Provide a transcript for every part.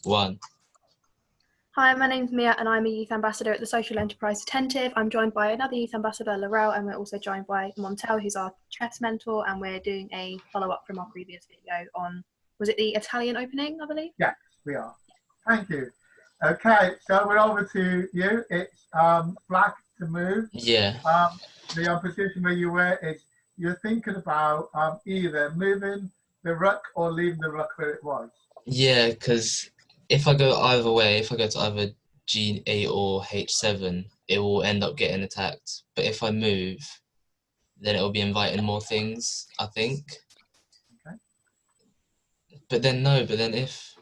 One. Hi, my name's Mia and I'm a youth ambassador at the Social Enterprise Attentive. I'm joined by another youth ambassador, Laurel, and we're also joined by Montel, who's our chess mentor, and we're doing a follow-up from our previous video on, was it the Italian opening, I believe? Yes, we are. Thank you. Okay, so we're over to you. It's black to move. Yeah. The position where you were is you're thinking about either moving the rook or leaving the rook where it was. Yeah, because if I go either way, if I go to either G8 or H7, it will end up getting attacked. But if I move, then it will be inviting more things, I think. Okay. But then if...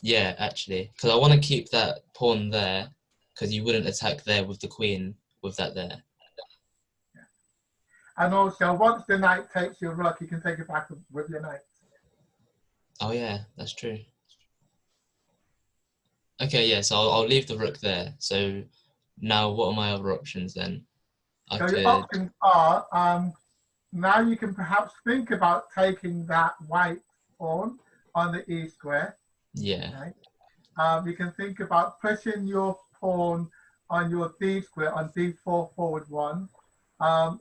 Yeah, actually. Because I want to keep that pawn there, because you wouldn't attack there with the queen with that there. Yeah. And also, once the knight takes your rook, you can take it back with your knight. Oh yeah, that's true. Okay, yeah, so I'll leave the rook there. So now what are my other options then? So your options are, now you can perhaps think about taking that white pawn on the E square. Yeah. Okay. You can think about pushing your pawn on your D square on D4 forward 1.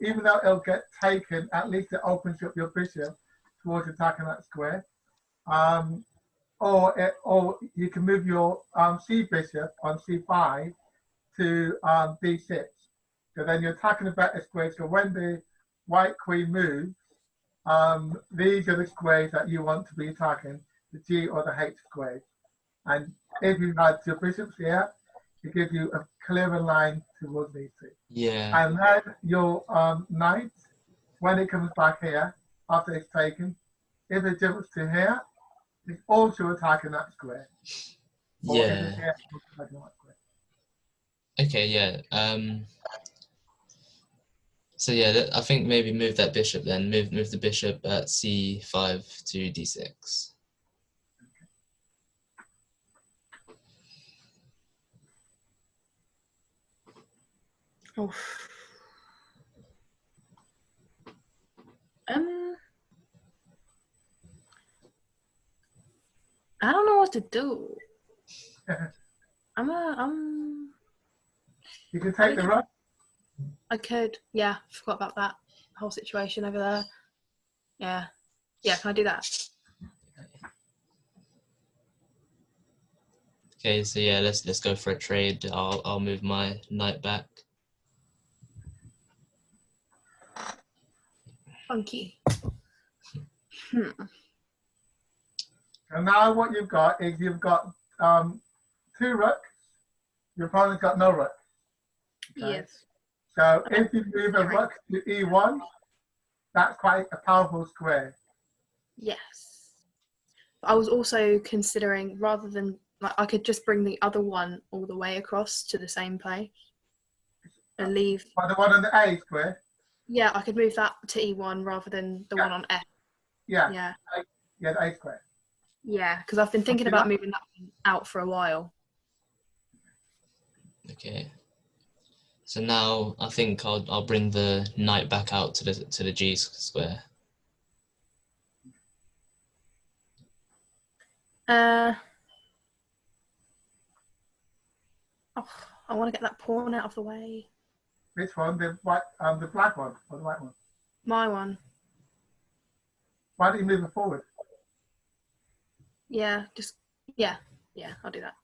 Even though it'll get taken, at least it opens up your bishop towards attacking that square. Or you can move your C bishop on C5 to D6. So then you're attacking a better square. So when the white queen moves, these are the squares that you want to be attacking, the G or the H squares. And if you had your bishops here, it gives you a clearer line towards these two. Yeah. And then your knight, when it comes back here, after it's taken, if it jumps to here, it's also attacking that square. Or if it's here, it's attacking that square. Okay, yeah. So yeah, I think maybe move that bishop then. Move the bishop at C5 to D6. Oh. I don't know what to do. You can take the rook. I could, yeah, forgot about that whole situation over there. Yeah, can I do that? Okay, so yeah, let's go for a trade. I'll move my knight back. Funky. And now what you've got is you've got 2 rooks. Your opponent's got no rook. Okay? Yes. So if you move a rook to E1, that's quite a powerful square. Yes. I was also considering, rather than, like, I could just bring the other one all the way across to the same place and leave. But the one on the A square? Yeah, I could move that to E1 rather than the one on F. Yeah. Yeah. Yeah, the A square. Yeah, because I've been thinking about moving that one out for a while. Okay. So now I think I'll bring the knight back out to the G square. I want to get that pawn out of the way. Which one? The white, the black one or the white one? My one. Why don't you move it forward? Yeah, I'll do that.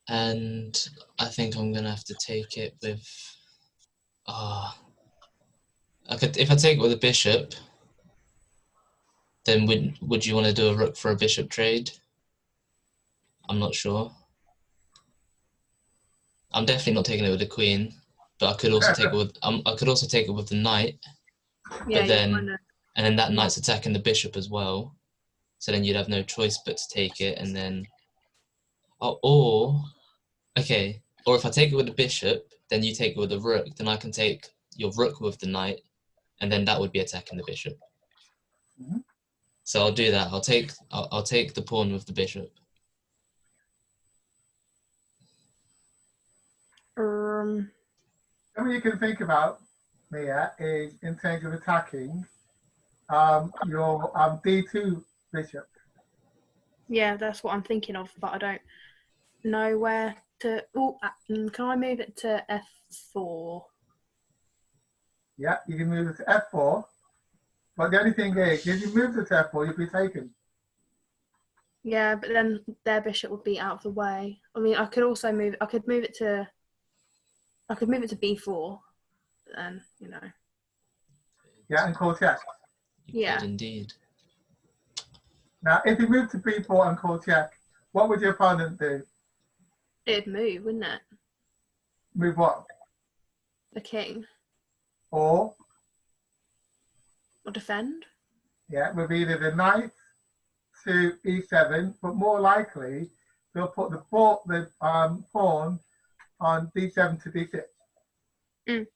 And I think I'm gonna have to take it with. If I take it with a bishop, then would you want to do a rook for a bishop trade? I'm not sure. I'm definitely not taking it with the queen, but I could also take it with the knight. Yeah, but then and then that knight's attacking the bishop as well, so then you'd have no choice but to take it, and then or if I take it with the bishop, then you take it with the rook, then I can take your rook with the knight, and then that would be attacking the bishop. Mm-hmm. So I'll do that. I'll take the pawn with the bishop. Something you can think about, Mia, is in terms of attacking, your D2 bishop. Yeah, that's what I'm thinking of, but I don't know where to. Oh, can I move it to F4? Yeah, you can move it to F4. But the only thing is, if you move it to F4, you'll be taken. Yeah, but then their bishop would be out of the way. I mean, I could also move. I could move it to B4. Then Yeah, and call check. You Yeah. could indeed. Now, if you move to B4 and call check, what would your opponent do? It'd move, wouldn't it? Move what? The king Or, or defend. yeah, with either the knight to E7, but more likely they'll put the pawn on D7 to D6. Mm.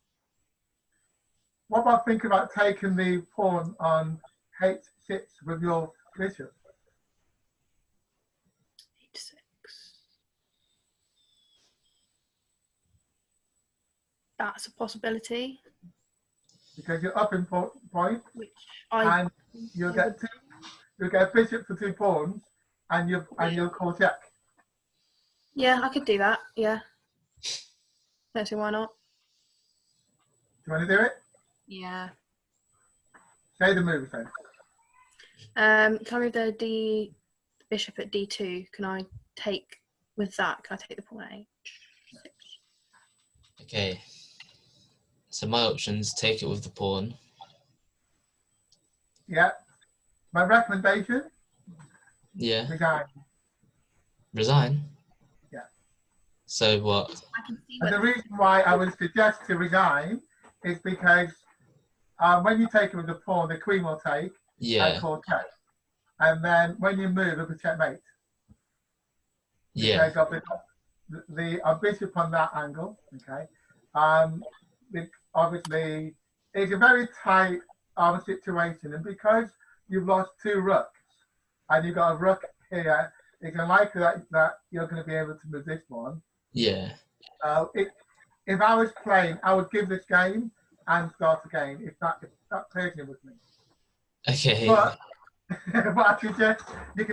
What about thinking about taking the pawn on H6 with your bishop? H6. That's a possibility. Because you're up in point, Which I and you'll get bishop for 2 pawns, and you'll call check. yeah, I could do that. Yeah. Don't see why not. Do you want to do it? Yeah. Say the moves then. Can I move the bishop at D2? Can I take with that? Can I take the pawn at H6? Okay. So my options: take it with the pawn. Yeah. My recommendation, Yeah. resign. Resign. Yeah. So what? I can see And the where reason why I would suggest to resign is because when you take it with the pawn, the queen will take and Yeah. call check. And then when you move, it'll be checkmate. Yeah. Because of the bishop on that angle, okay? Obviously, it's a very tight situation. And because you've lost 2 rooks and you've got a rook here, it's unlikely that you're going to be able to move this one. Yeah. If I was playing, I would give this game and start again if that personally was me. Okay. But I suggest you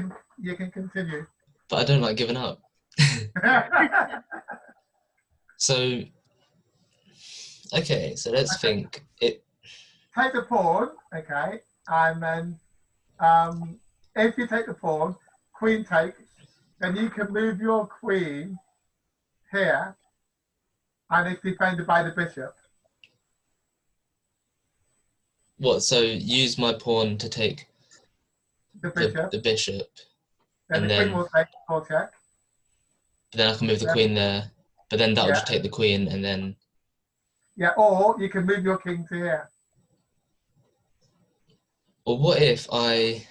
can continue. But I don't like giving up. So. Okay. So let's think. Take the pawn, okay, and then if you take the pawn, queen takes, then you can move your queen here, and it's defended by the bishop. What? So use my pawn to take The bishop. the bishop. Then and the then- queen will take call check. But then I can move the Yeah. queen there. But then that will Yeah. just take the queen, and then. Yeah, or you can move your king to here. Or what if I?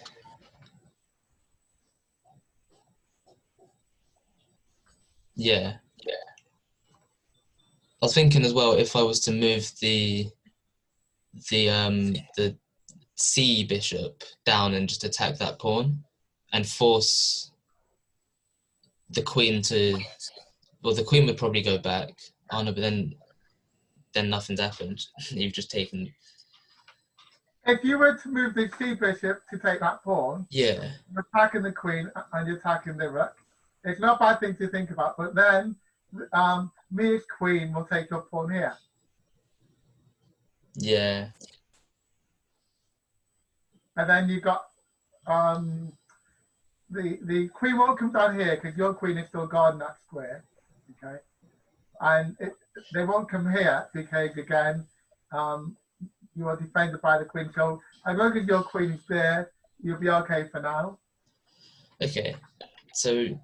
Yeah. I was thinking as well, if I was to move the C bishop down and just attack that pawn and force the queen to, well, the queen would probably go back. Oh no, but then nothing's happened. You've just taken. If you were to move the C bishop to take that pawn, Yeah. you're attacking the queen and you're attacking the rook. It's not a bad thing to think about, but then Mia's queen will take your pawn here. Yeah. And then you got the queen won't come down here because your queen is still guarding that square, okay? And they won't come here because again, you are defended by the queen. So as long as your queen is there, you'll be okay for now. Okay. So.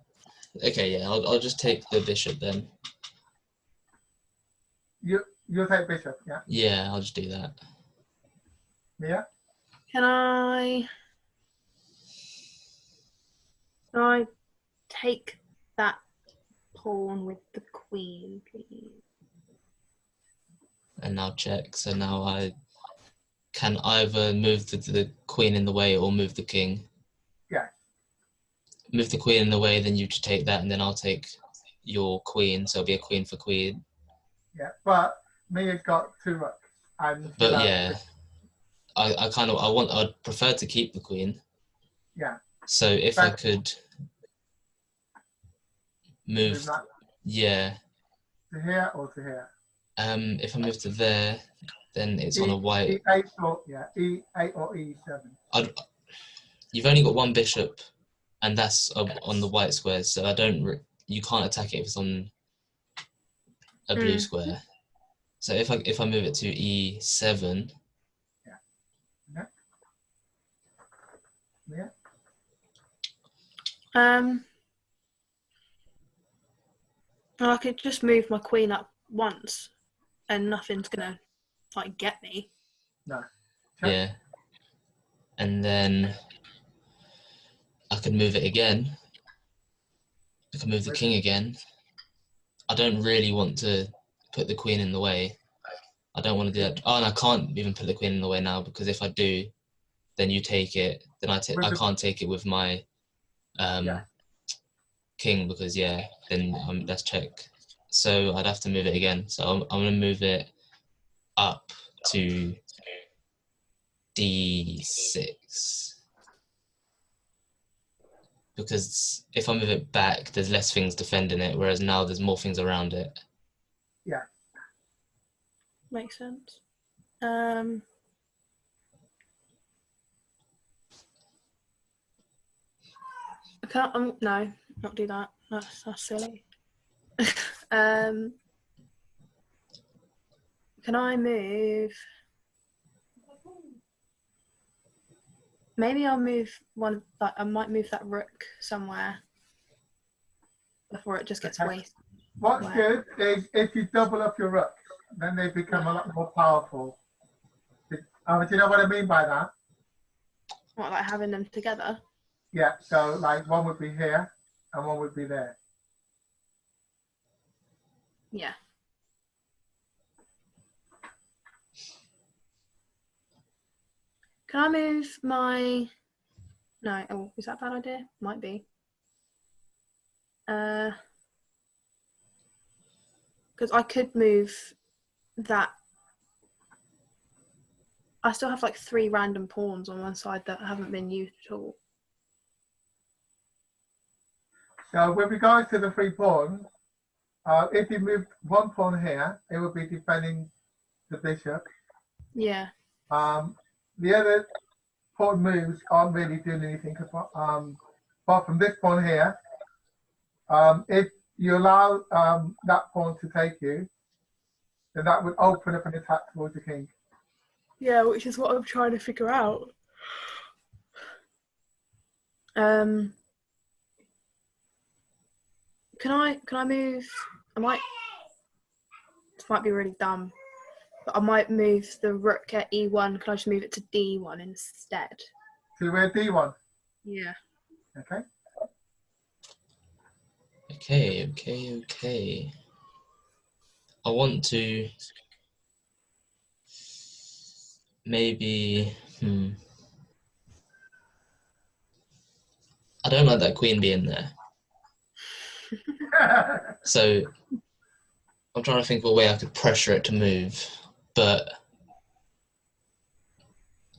Okay. Yeah. I'll just take the bishop then. You'll take bishop, yeah? Yeah. I'll just do that. Yeah? Can I take that pawn with the queen, please? And now check. So now I can either move the queen in the way or move the king. Yeah. Move the queen in the way, then you just take that, and then I'll take your queen. So it'll be a queen for queen. Yeah, but Mia's got 2 rooks. And But yeah, I'd prefer to keep the queen. Yeah. So if I But- could Move move, that yeah. to here or to here. If I move to there, then it's on a white. E8 or E8 or E7. You've only got one bishop, and that's on the white square, so you can't attack it if it's on a blue square. So if I move it to E7, Yeah. I could just move my queen up once, and nothing's gonna like get me. No. yeah, and then I could move it again. I can move the king again. I don't really want to put the queen in the way. I don't want to do that. Oh, and I can't even put the queen in the way now, because if I do, then you take it. Then I can't take it with my king, because then that's check. So I'd have to move it again. So I'm going to move it up to D6. Because if I move it back, there's less things defending it, whereas now there's more things around it. Yeah. Makes sense. I can't. No, not do that. That's silly. Can I move? Maybe I'll move one. Like I might move that rook somewhere before it just gets wasted. What's good is if you double up your rooks, then they become a lot more powerful. Do you know what I mean by that? What, like having them together? Yeah, so like one would be here and one would be there. Yeah. Can I move my... No, oh, is that a bad idea? Might be. Because I could move that. I still have like 3 random pawns on one side that haven't been used at all. So with regards to the 3 pawns, if you moved one pawn here, it would be defending the bishop. Yeah. The other pawn moves aren't really doing anything apart from this pawn here. If you allow that pawn to take you, then that would open up an attack towards the king. Yeah, which is what I'm trying to figure out. Can I move? This might be really dumb, but I might move the rook at E1. Can I just move it to D1 instead? To where D1? Yeah. Okay. Okay. I want to maybe... I don't like that queen being there. So I'm trying to think of a way I could pressure it to move. But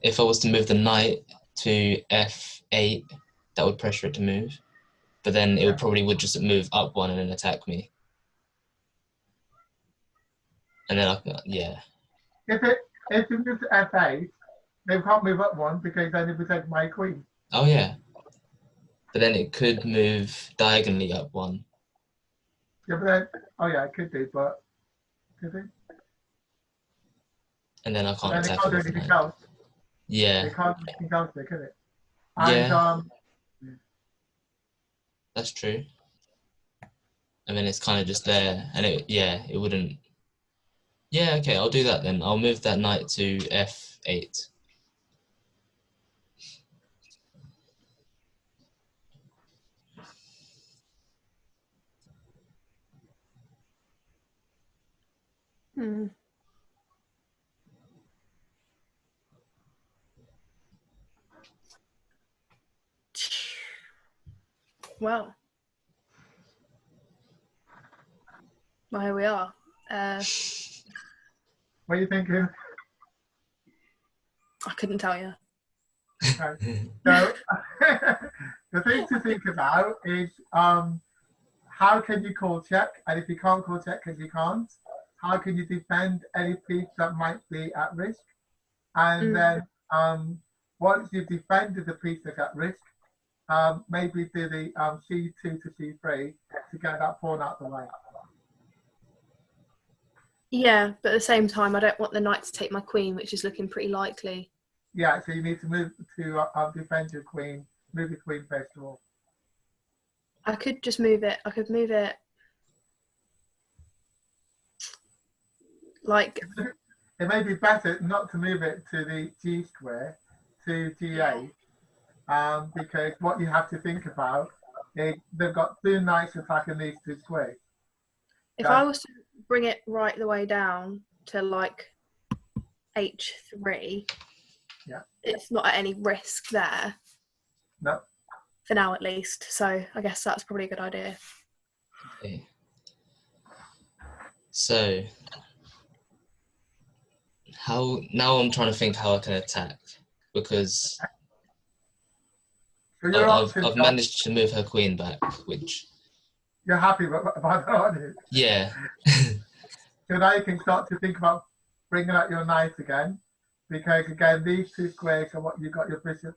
if I was to move the knight to F8, that would pressure it to move. But then it would just move up 1 and then attack me. And then If you move to F8, they can't move up 1 because then it would take my queen. Oh yeah. But then it could move diagonally up 1. Yeah, but then, it could do, but could it? And then I can't And they attack can't it do with the anything knight. else. Yeah. They can't do anything else, they could it? Yeah. And, That's true. And then it's kind of just there, and it wouldn't. Yeah, okay, I'll do that then. I'll move that knight to F8. Well, here we are. what are you thinking? I couldn't tell you. Okay. So the thing to think about is how can you call check? And if you can't call check because you can't, how can you defend any piece that might be at risk? And then once you've defended the piece that's at risk, maybe do the C2 to C3 to get that pawn out the way. Yeah, but at the same time, I don't want the knight to take my queen, which is looking pretty likely. Yeah, so you need to move to defend your queen, move your queen first of all. I could just move it. I could move it like... It may be better not to move it to the G square, to G8, because what you have to think about is they've got two knights attacking these two squares. If I was to bring it right the way down to like H3, yeah, it's not at any risk there. No. For now, at least. So I guess that's probably a good idea. Okay. So now I'm trying to think how I can attack, because so I've managed to move her queen back, which you're happy about that, aren't you? Yeah. So now you can start to think about bringing out your knight again, because again these two squares are what you've got your bishop.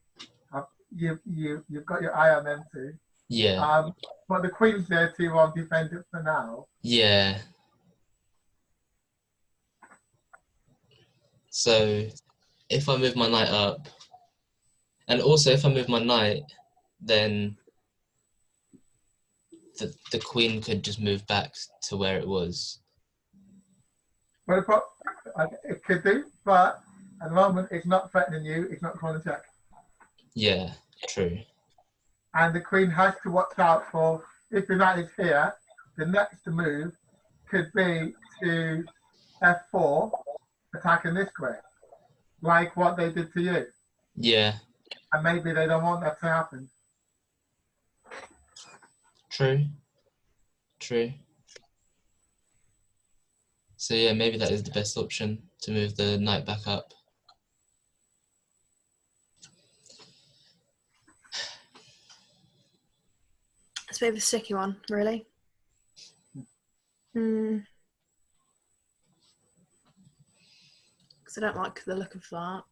You've got your eye on them too. Yeah. But the queen's there to defend it for now. Yeah. So if I move my knight up, and also if I move my knight, then the queen could just move back to where it was. Well, it could do, but at the moment it's not threatening you. It's not calling check. Yeah, true. And the queen has to watch out for, if the knight is here, the next move could be to F4, attacking this square, like what they did to you. Yeah. And maybe they don't want that to happen. True. True. So yeah, maybe that is the best option, to move the knight back up. It's a bit of a sticky one, really. Because I don't like the look of that.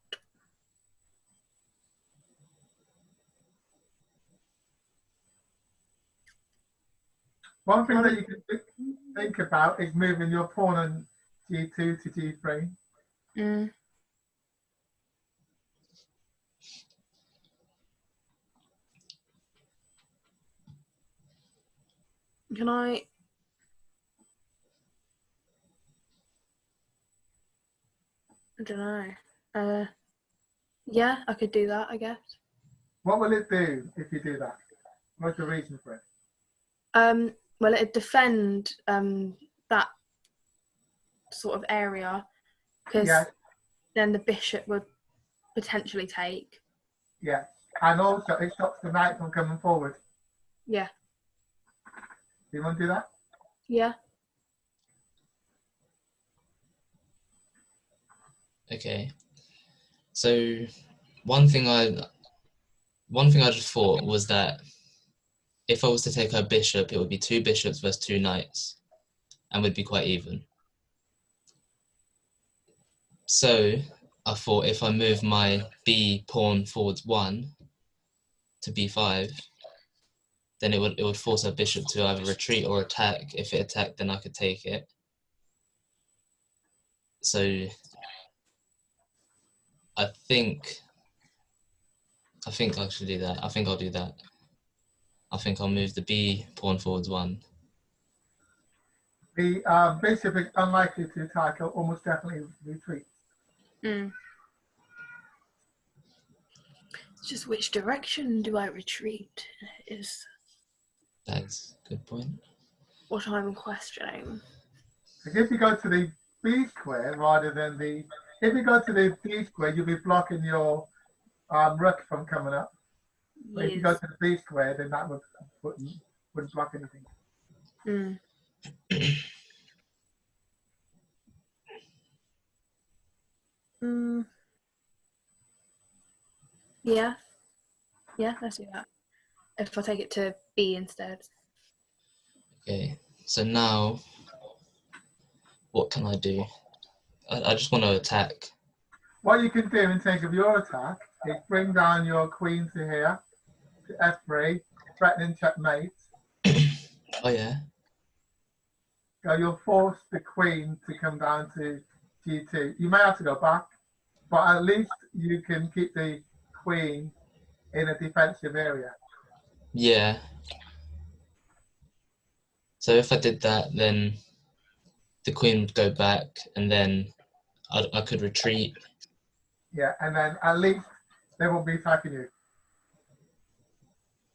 One thing that you can think about is moving your pawn on G2 to G3. Can I don't know. Yeah, I could do that, I guess. What will it do if you do that? What's the reason for it? Well, it'd defend that sort of area, because then the bishop would potentially take. Yeah, and also it stops the knight from coming forward. Yeah. Do you want to do that? Yeah. Okay. So one thing I just thought was that if I was to take her bishop, it would be two bishops versus two knights, and would be quite even. So I thought if I move my B pawn forwards 1 to B5, then it would force her bishop to either retreat or attack. If it attacked, then I could take it. So I think I should do that. I think I'll do that. I think I'll move the B pawn forwards 1. The bishop is unlikely to attack, or almost definitely retreat. It's just which direction do I retreat is That's a good point. what I'm questioning. If you go to the B square rather than the, if you go to the D square, you'll be blocking your rook from coming up. But if you go to the B square, then that wouldn't block anything. Yeah. Yeah, let's do that. If I take it to B instead. Okay, so now what can I do? I just want to attack. What you can do in terms of your attack is bring down your queen to here, to F3, threatening checkmate. Oh yeah. So you'll force the queen to come down to G2. You may have to go back, but at least you can keep the queen in a defensive area. Yeah. So if I did that, then the queen would go back, and then I could retreat. Yeah, and then at least they won't be attacking you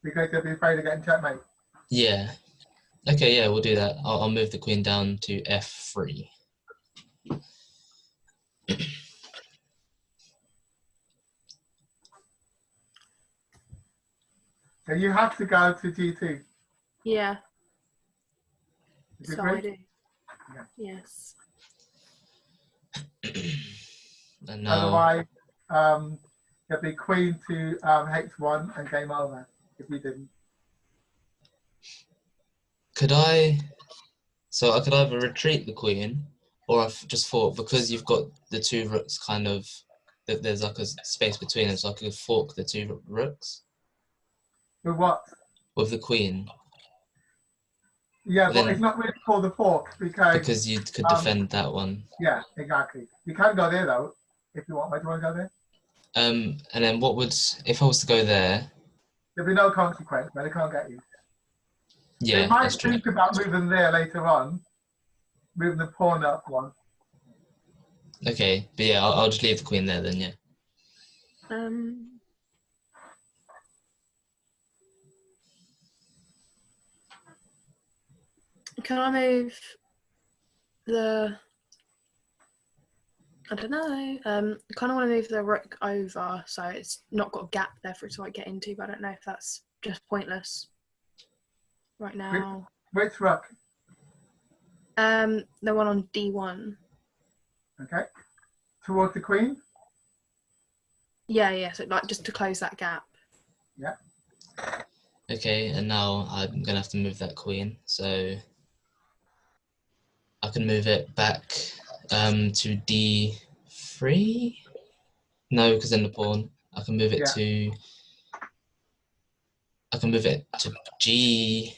because they'll be afraid of getting checkmate. Yeah. Okay, yeah, we'll do that. I'll move the queen down to F3. So you have to go to G2. Yeah. Is it So I great? do. Yeah. Yes. And now, Otherwise, there'll be queen to H1 and game over if you didn't. could I? So I could either retreat the queen, or I've just thought because you've got the two rooks kind of, there's like a space between them, so I could fork the two rooks With what? with the queen. Yeah, Then but it's not really called a fork because you could defend that one. Yeah, exactly. You can go there though, if you want. Do you want to go there? And then what would, if I was to go there? There'll be no consequence, but they can't get you. Yeah, They might that's true. think about moving there later on, moving the pawn up one. Okay, but yeah, I'll just leave the queen there then. Yeah. Can I move the? I don't know. I kind of want to move the rook over, so it's not got a gap there for it to like get into. But I don't know if that's just pointless right now. Which rook? The one on D1. Okay. Towards the queen? Yeah. So like just to close that gap. Yeah. Okay, and now I'm gonna have to move that queen, so I can move it back to D3. No, because then the pawn. I can move it to. I can move it to G4.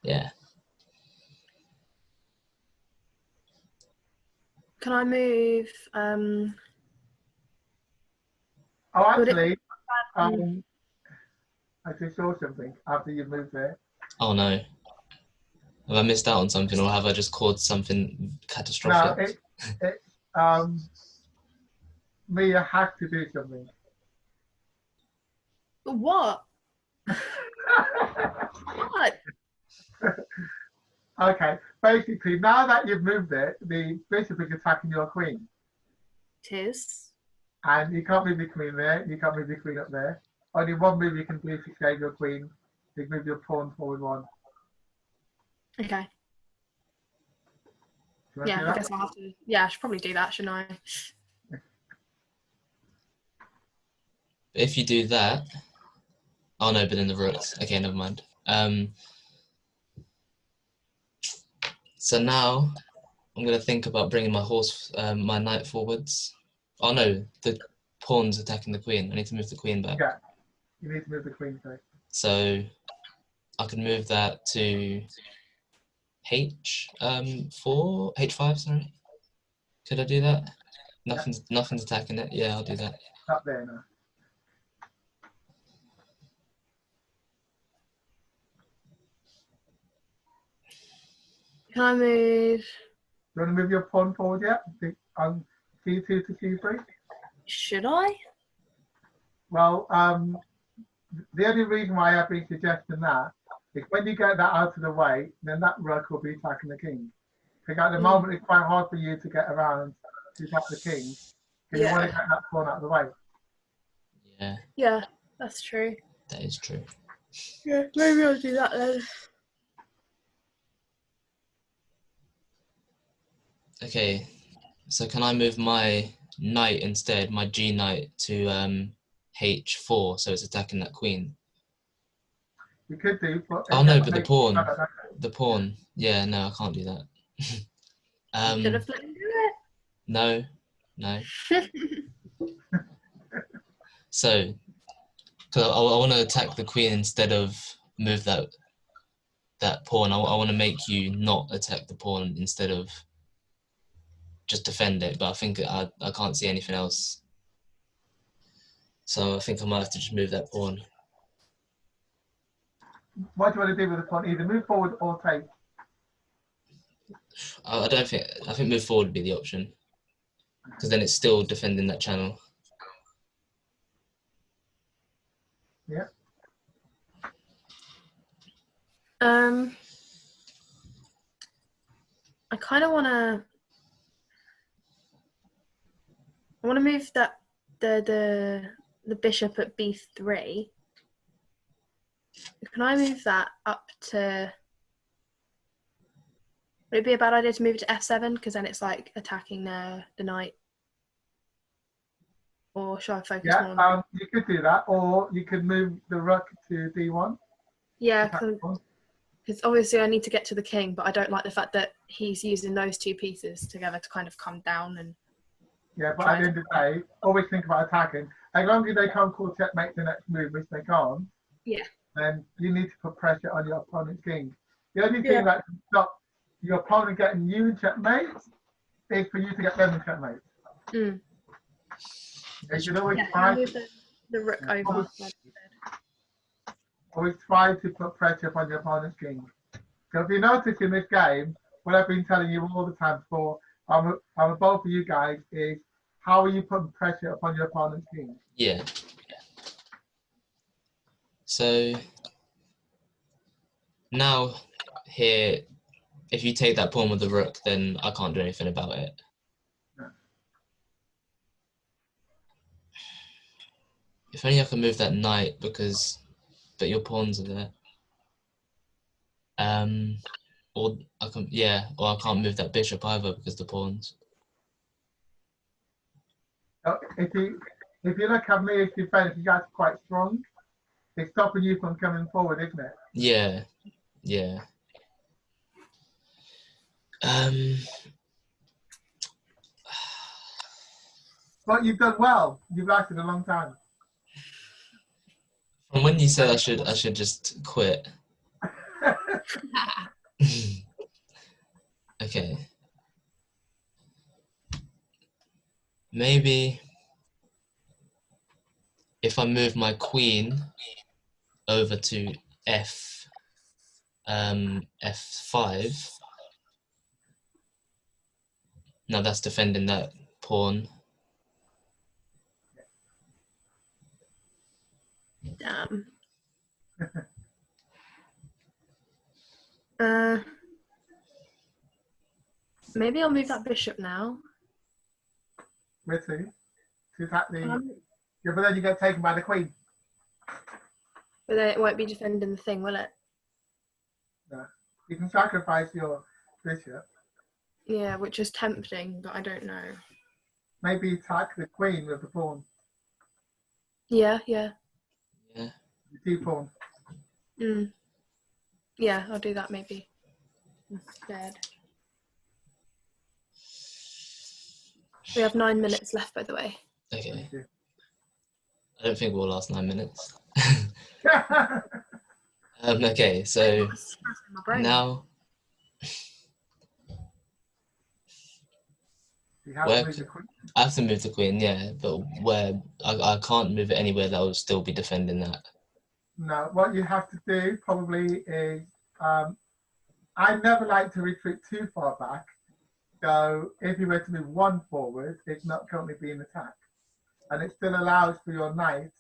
Yeah. Can I move? Oh, actually, I just saw something after you moved there. Oh no. Have I missed out on something, or have I just caused something catastrophic? No, Mia has to do something. What? What? Okay, basically, now that you've moved it, the bishop is attacking your queen. It is. And you can't move your queen there, you can't move your queen up there. Only one move you can do to save your queen is move your pawn forward one. Okay. Yeah, I guess I'll have to. Yeah, I should probably do that, shouldn't I? If you do that, oh no, but then the rooks. Okay, never mind. So now I'm gonna think about bringing my horse, my knight forwards. Oh no, the pawn's attacking the queen. I need to move the queen back. Yeah, you need to move the queen first. So I can move that to H5. Sorry, could I do that? Nothing's attacking it. Yeah, I'll do that. Up there now. Can I move? Do you want to move your pawn forward yet? On C2 to C3? Should I? Well, the only reason why I've been suggesting that is when you get that out of the way, then that rook will be attacking the king. Because at the moment, it's quite hard for you to get around to attack the king. Because you want to get that pawn out of the way. Yeah. Yeah, that's true. That is true. Yeah, maybe I'll do that then. Okay, So can I move my knight instead, my G knight, to H4, so it's attacking that queen? You could do, but Oh again, no, but the pawn. no, no, no. The pawn. Yeah, no, I can't do that. Should have let him do No, no. it. So, because I want to attack the queen instead of move that pawn. I want to make you not attack the pawn instead of just defend it. But I think I can't see anything else. So I think I might have to just move that pawn. What do you want to do with the pawn? Either move forward or take. I don't think. I think move forward would be the option, because then it's still defending that channel. Yeah. I kind of want to. I want to move that the bishop at b3. Can I move that up to? Would it be a bad idea to move it to f7 because then it's like attacking the knight? Or should I focus Yeah, more on? you could do that, or you could move the rook to d1. Yeah, because obviously I need to get to the king, but I don't like the fact that he's using those two pieces together to kind of come down and. Yeah, but at the end of the day, always think about attacking. As long as they can't call checkmate the next move, which they can't, Yeah. then you need to put pressure on your opponent's king. The only thing that can stop your opponent getting you in checkmate is for you to get them in checkmate. Mm. You should always Yeah, try. move the rook over. Always try to put pressure upon your opponent's king. So if you notice in this game, what I've been telling you all the time before, I'm both of you guys, is how are you putting pressure upon your opponent's king? Yeah. So now here, if you take that pawn with the rook, then I can't do anything about it. No. If only I can move that knight, but your pawns are there. Or I can't move that bishop either because the pawns. If you look at me as defense, you guys are quite strong. It's stopping you from coming forward, isn't it? Yeah, yeah. But you've done well. You've lasted a long time. From when you said I should just quit. Okay. Maybe if I move my queen over to f5. Now that's defending that pawn. Damn. Maybe I'll move that bishop now. With who? To attack the. Yeah, but then you get taken by the queen. But then it won't be defending the thing, will it? No. You can sacrifice your bishop. Yeah, which is tempting, but I don't know. Maybe attack the queen with the pawn. Yeah, yeah. Yeah. The two pawn. Yeah, I'll do that maybe instead. We have 9 minutes left, by the way. Okay. I don't think we'll last 9 minutes. Okay, so now where I have to move the queen, yeah, but where I can't move it anywhere that will still be defending that. No, what you have to do probably is I never like to retreat too far back. So if you were to move one forward, it's not currently being attacked. And it still allows for your knight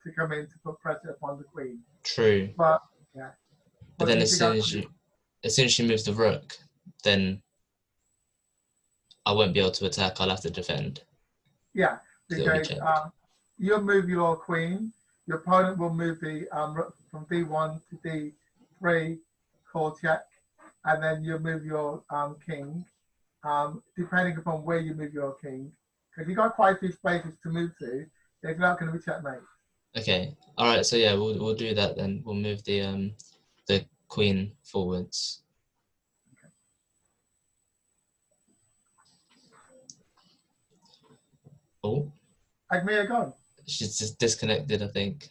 to come in to put pressure upon the queen. True. But yeah. But then as soon as she moves the rook, then I won't be able to attack, I'll have to defend. Yeah, because you'll move your queen, your opponent will move the rook from d1 to d3, call check, and then you'll move your king, depending upon where you move your king. Because you've got quite a few spaces to move to, there's not going to be checkmate. Okay. All right. So yeah, we'll do that then. We'll move the queen forwards. Oh, Agmea gone. she's just disconnected, I think.